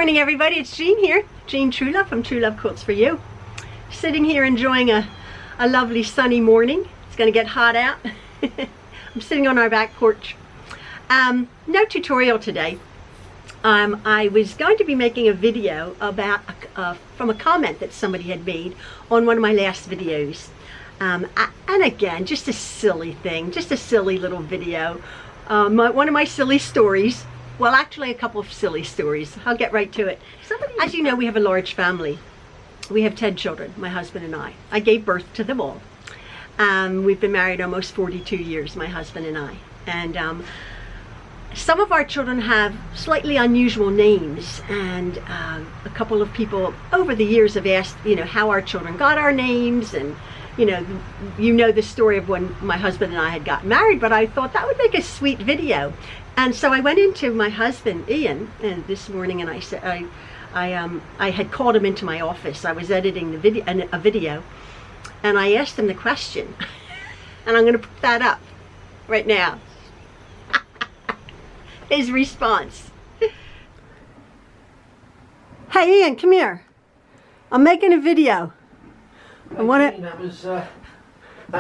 morning, everybody. It's Jean here, Jean Truelove from Truelove Quilts for You. Sitting here enjoying a lovely sunny morning. It's going to get hot out. I'm sitting on our back porch. No tutorial today. I was going to be making a video about from a comment that somebody had made on one of my last videos. And again, just a silly thing, just a silly little video. One of my silly stories. Well, actually a couple of silly stories. I'll get right to it. As you know, we have a large family. We have 10 children, my husband and I. I gave birth to them all. We've been married almost 42 years, my husband and I. And some of our children have slightly unusual names, and a couple of people over the years have asked, how our children got our names, and you know the story of when my husband and I had gotten married, but I thought that would make a sweet video. And so I went into my husband, Ian, and this morning, and I said, I had called him into my office. I was editing a video, and I asked him the question, and I'm going to put that up right now. His response. Hey, Ian, come here. I'm making a video. That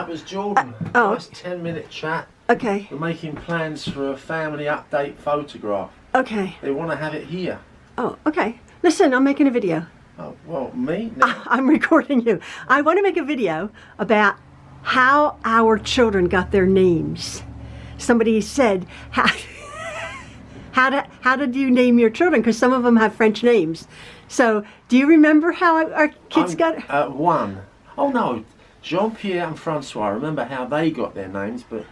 was Jordan. Nice 10-minute chat. Okay. We're making plans for a family update photograph. Okay. They want to have it here. Oh, okay. Listen, I'm making a video. Oh, well, me? No. I'm recording you. I want to make a video about how our children got their names. Somebody said, how did you name your children? Because some of them have French names. So, do you remember how our kids got? One. Oh, no. Jean-Pierre and Francois. I remember how they got their names, but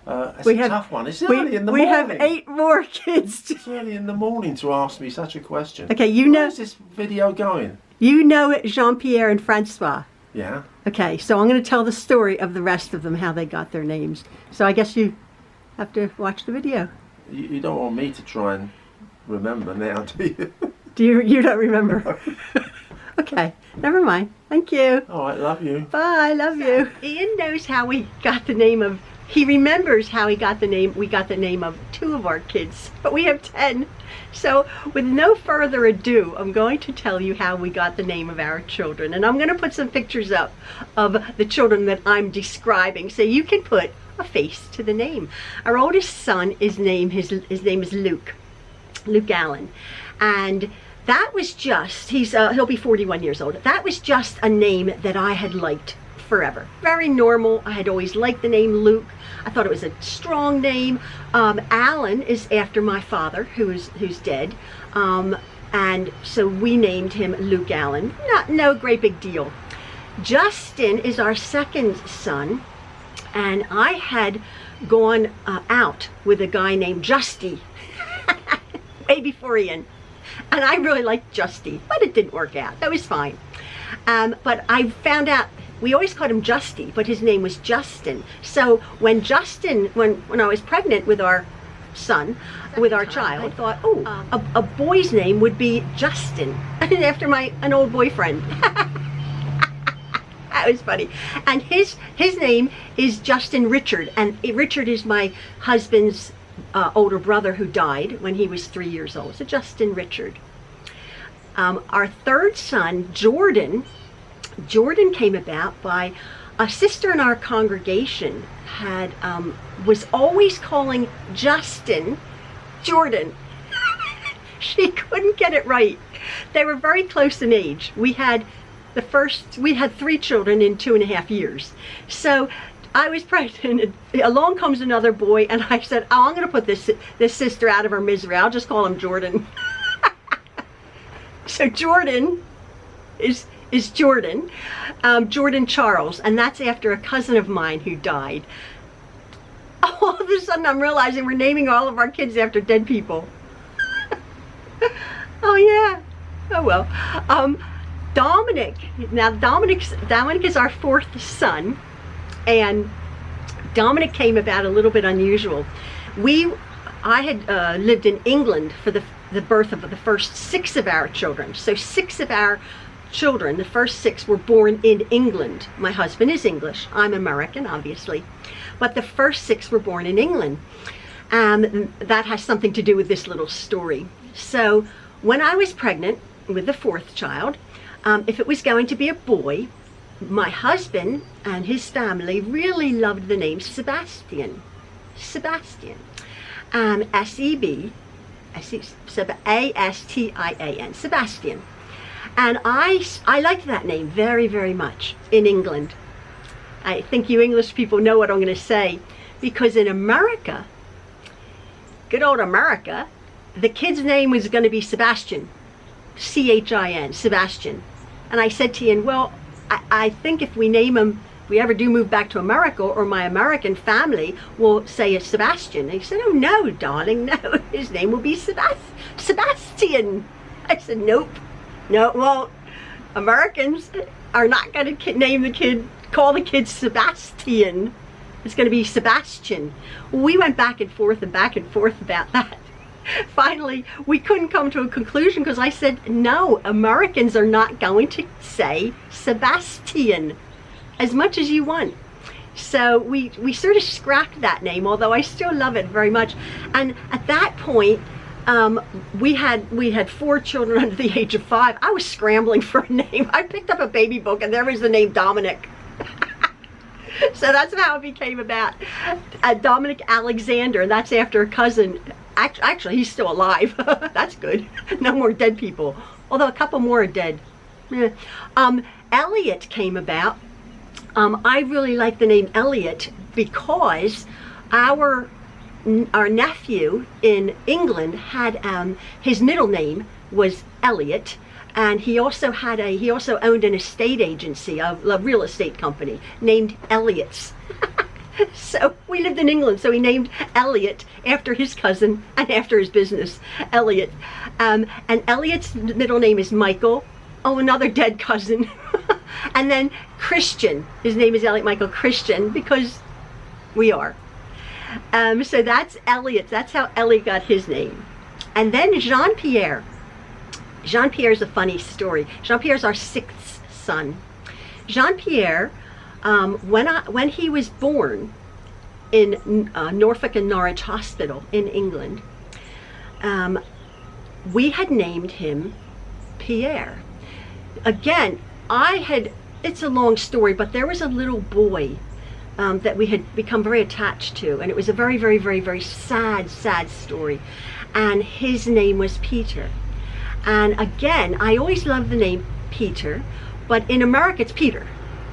it's a tough one. It's early in the morning. We have 8 more kids. It's early in the morning to ask me such a question. Okay, Where's this video going? You know Jean-Pierre and Francois. Yeah. Okay, so I'm going to tell the story of the rest of them, how they got their names. So I guess you have to watch the video. You don't want me to try and remember now, do you? You don't remember? Okay, never mind. Thank you. All right, love you. Bye, love you. Ian knows how we got the name of, he remembers how we got the name of 2 of our kids, but we have 10. So with no further ado, I'm going to tell you how we got the name of our children. And I'm going to put some pictures up of the children that I'm describing so you can put a face to the name. Our oldest son, his name is Luke Allen. And that was just, he'll be 41 years old. That was just a name that I had liked forever. Very normal. I had always liked the name Luke. I thought it was a strong name. Allen is after my father, who's dead. And so we named him Luke Allen. No great big deal. Justin is our second son. And I had gone out with a guy named Justy way before Ian. And I really liked Justy, but it didn't work out. That was fine. But I found out, we always called him Justy, but his name was Justin. So when I was pregnant with our son, with our child, I thought, a boy's name would be Justin, after an old boyfriend. That was funny. And his name is Justin Richard, and Richard is my husband's older brother who died when he was 3 years old. So Justin Richard. Our third son, Jordan came about by a sister in our congregation was always calling Justin Jordan. She couldn't get it right. They were very close in age. We had 3 children in 2.5 years. So I was pregnant, and along comes another boy, and I said, I'm going to put this sister out of her misery. I'll just call him Jordan. So Jordan is Jordan. Jordan Charles, and that's after a cousin of mine who died. All of a sudden I'm realizing we're naming all of our kids after dead people. Oh yeah. Oh well. Dominic. Now Dominic is our 4th son, and Dominic came about a little bit unusual. I had lived in England for the birth of the first 6 of our children. So 6 of our children, the first 6, were born in England. My husband is English. I'm American, obviously. But the first 6 were born in England. That has something to do with this little story. So when I was pregnant with the fourth child, if it was going to be a boy, my husband and his family really loved the name Sebastian. Sebastian. S-E-B-A-S-T-I-A-N. Sebastian. And I liked that name very, very much in England. I think you English people know what I'm going to say, because in America, good old America, the kid's name was going to be Sebastian. C-H-I-N, Sebastian. And I said to Ian, well, I think if we name him, if we ever do move back to America, or my American family will say it's Sebastian. And he said, oh no, darling, no, his name will be Sebastian. I said, nope, no, it won't. Americans are not going to name the kid, call the kid Sebastian. It's going to be Sebastian. We went back and forth about that. Finally, we couldn't come to a conclusion, because I said, no, Americans are not going to say Sebastian as much as you want. So we sort of scrapped that name, although I still love it very much. And at that point, we had 4 children under the age of 5. I was scrambling for a name. I picked up a baby book and there was the name Dominic. So that's how it became about. Dominic Alexander, and that's after a cousin. Actually, he's still alive. That's good. No more dead people. Although a couple more are dead. Elliot came about. I really like the name Elliot because our nephew in England had his middle name was Elliot, and he also owned an estate agency, a real estate company named Elliott's. So we lived in England, so he named Elliot after his cousin and after his business, Elliot. And Elliot's middle name is Michael. Oh, another dead cousin. And then Christian. His name is Elliot Michael Christian, because we are. So that's Elliot. That's how Elliot got his name. And then Jean-Pierre. Jean-Pierre is a funny story. Jean-Pierre's our 6th son. Jean-Pierre, when he was born in Norfolk and Norwich Hospital in England, we had named him Pierre. Again, it's a long story, but there was a little boy that we had become very attached to, and it was a very, very, very, very sad story. And his name was Peter. And again, I always loved the name Peter, but in America it's Peter.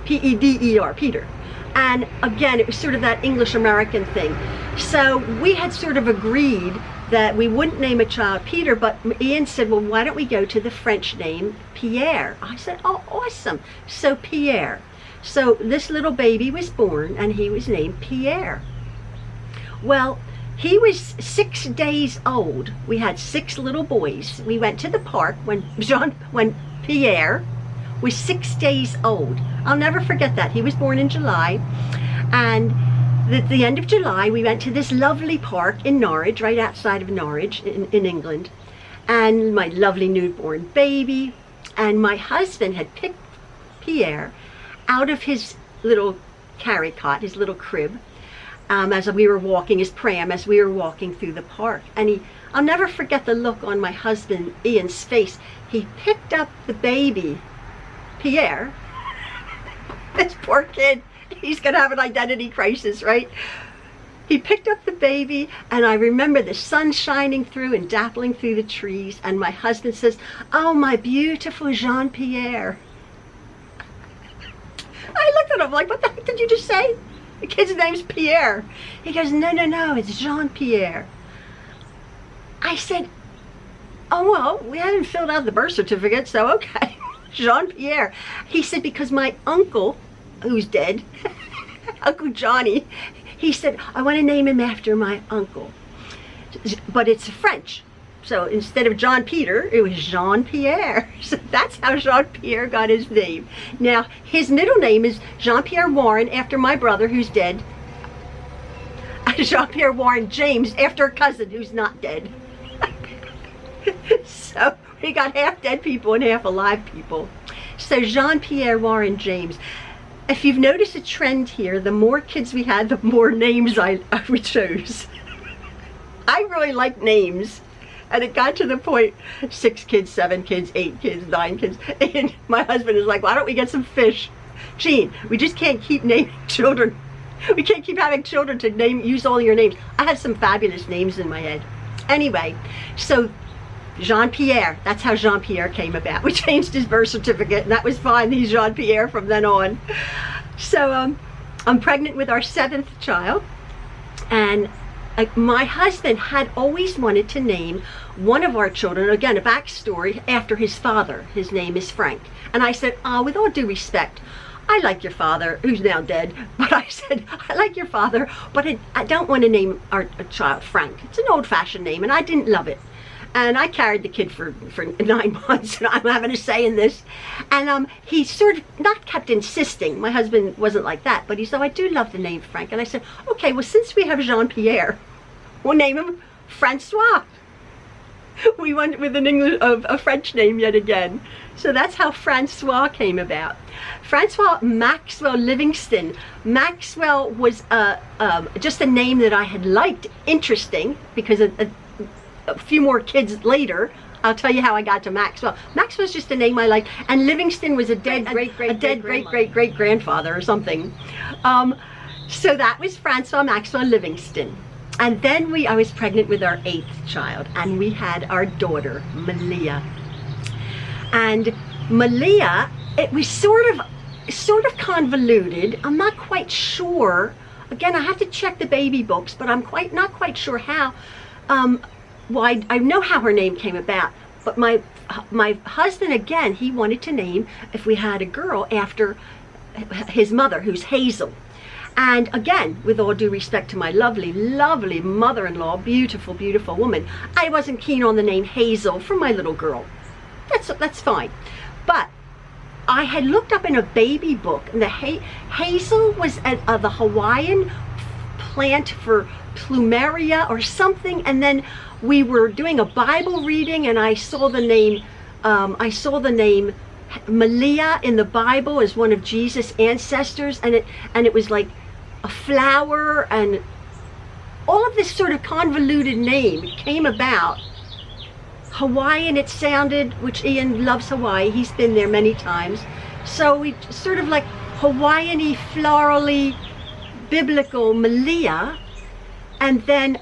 P-E-D-E-R, Peter. And again, it was sort of that English-American thing. So we had sort of agreed that we wouldn't name a child Peter, but Ian said, well, why don't we go to the French name Pierre? I said, oh, awesome. So Pierre. So this little baby was born, and he was named Pierre. Well, he was 6 days old. We had 6 little boys. We went to the park when Pierre was 6 days old. I'll never forget that. He was born in July, and at the end of July, we went to this lovely park in Norwich, right outside of Norwich in England, and my lovely newborn baby, and my husband had picked Pierre out of his little carry cot, his little crib, as we were walking, his pram, as we were walking through the park. And I'll never forget the look on my husband Ian's face. He picked up the baby, Pierre. This poor kid, he's gonna have an identity crisis, right? He picked up the baby, and I remember the sun shining through and dappling through the trees, and my husband says, oh, my beautiful Jean-Pierre. I looked at him like, what the heck did you just say? The kid's name's Pierre. He goes, no, it's Jean-Pierre. I said, oh, well, we hadn't filled out the birth certificate, so okay. Jean-Pierre. He said, because my uncle, who's dead, Uncle Johnny, he said, I want to name him after my uncle. But it's French. So instead of John Peter, it was Jean-Pierre. So that's how Jean-Pierre got his name. Now, his middle name is Jean-Pierre Warren, after my brother, who's dead. Jean-Pierre Warren James, after a cousin who's not dead. So we got half dead people and half alive people. So Jean-Pierre Warren James. If you've noticed a trend here, the more kids we had, the more names we chose. I really like names. And it got to the point, 6 kids, 7 kids, 8 kids, 9 kids. And my husband is like, why don't we get some fish? Gene, we just can't keep naming children. We can't keep having children to use all your names. I have some fabulous names in my head. Anyway, so Jean-Pierre, that's how Jean-Pierre came about. We changed his birth certificate and that was fine. He's Jean-Pierre from then on. So I'm pregnant with our 7th child, and my husband had always wanted to name one of our children, again a backstory, after his father. His name is Frank. And I said, with all due respect, I like your father, who's now dead, but I said, I like your father, but I don't want to name our child Frank. It's an old-fashioned name, and I didn't love it. And I carried the kid for 9 months, and I'm having a say in this. And he sort of not kept insisting. My husband wasn't like that, but he said, I do love the name Frank. And I said, okay, well, since we have Jean-Pierre, we'll name him Francois. We went with a French name yet again. So that's how Francois came about. Francois Maxwell Livingston. Maxwell was just a name that I had liked, interesting, because a few more kids later, I'll tell you how I got to Maxwell. Maxwell's just a name I liked, and Livingston was a dead great grandfather or something. So that was Francois Maxwell Livingston. And then I was pregnant with our 8th child, and we had our daughter, Malia. And Malia, it was sort of convoluted. I'm not quite sure. Again, I have to check the baby books, but I'm not quite sure how. Why I know how her name came about, but my husband, again, he wanted to name, if we had a girl, after his mother, who's Hazel. And again, with all due respect to my lovely mother-in-law, beautiful woman, I wasn't keen on the name Hazel for my little girl. That's fine. But I had looked up in a baby book, and the Hazel was the Hawaiian plant for plumeria or something, and then we were doing a Bible reading, and I saw the name Malia in the Bible as one of Jesus' ancestors, and it was like a flower, and all of this sort of convoluted name came about. Hawaiian it sounded, which Ian loves Hawaii, he's been there many times, so we sort of like Hawaiian-y, florally, biblical Malia, and then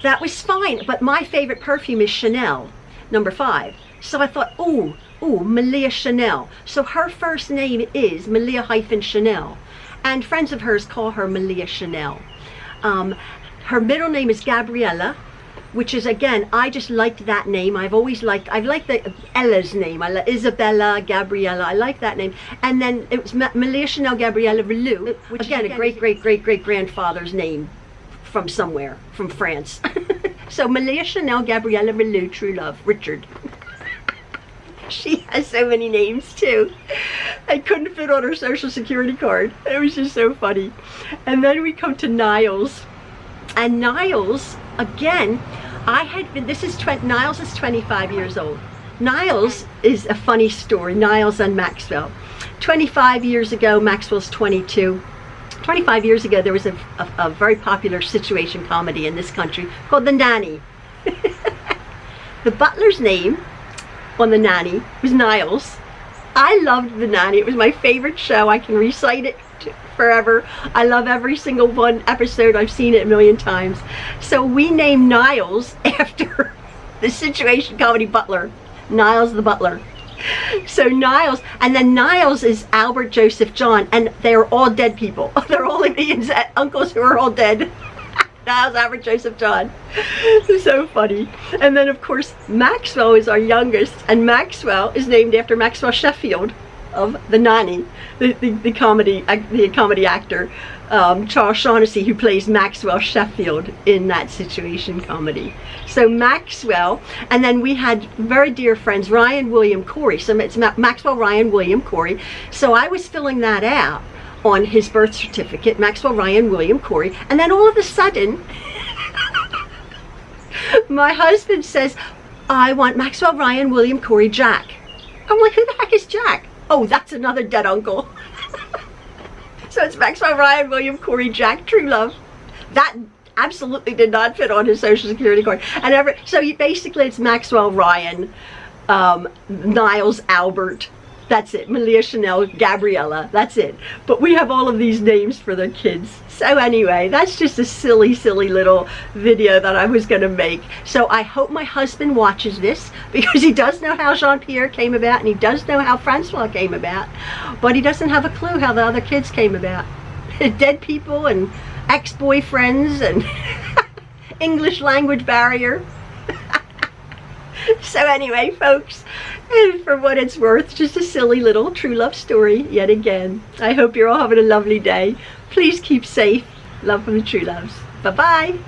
that was fine. But my favorite perfume is Chanel, number 5. So I thought, ooh, Malia Chanel. So her first name is Malia-Chanel, and friends of hers call her Malia Chanel. Her middle name is Gabriella, which is, again, I just liked that name. I've liked the Ella's name. I like Isabella, Gabriella. I like that name. And then it was Malia Chanel Gabriella Relou, which again, a great grandfather's name from somewhere, from France. So Malia Chanel Gabriella Relou Truelove Richard. She has so many names too. I couldn't fit on her social security card. It was just so funny. And then we come to Niles. And Niles, again, Niles is 25 years old. Niles is a funny story, Niles and Maxwell. 25 years ago, Maxwell's 22. 25 years ago, there was a very popular situation comedy in this country called The Nanny. The butler's name on The Nanny was Niles. I loved The Nanny. It was my favorite show. I can recite it forever. I love every single one episode. I've seen it a million times. So we named Niles after the situation comedy butler, Niles the butler. So Niles, and then Niles is Albert, Joseph, John, and they're all dead people. They're all Ian's uncles who are all dead. Niles, Albert, Joseph, John. So funny. And then of course Maxwell is our youngest, and Maxwell is named after Maxwell Sheffield of The Nanny, the comedy actor, Charles Shaughnessy, who plays Maxwell Sheffield in that situation comedy. So Maxwell, and then we had very dear friends, Ryan William Corey. So it's Maxwell Ryan William Corey. So I was filling that out on his birth certificate, Maxwell Ryan William Corey, and then all of a sudden, my husband says, I want Maxwell Ryan William Corey Jack. I'm like, who the heck is Jack? Oh, that's another dead uncle. So it's Maxwell Ryan William Corey Jack Truelove. That absolutely did not fit on his social security card. And basically it's Maxwell Ryan, Niles Albert, that's it, Malia Chanel, Gabriella, that's it. But we have all of these names for their kids. So anyway, that's just a silly little video that I was going to make. So I hope my husband watches this, because he does know how Jean-Pierre came about, and he does know how Francois came about, but he doesn't have a clue how the other kids came about. Dead people and ex-boyfriends and English language barrier. So anyway, folks, and for what it's worth, just a silly little true love story yet again. I hope you're all having a lovely day. Please keep safe. Love from the Trueloves. Bye-bye.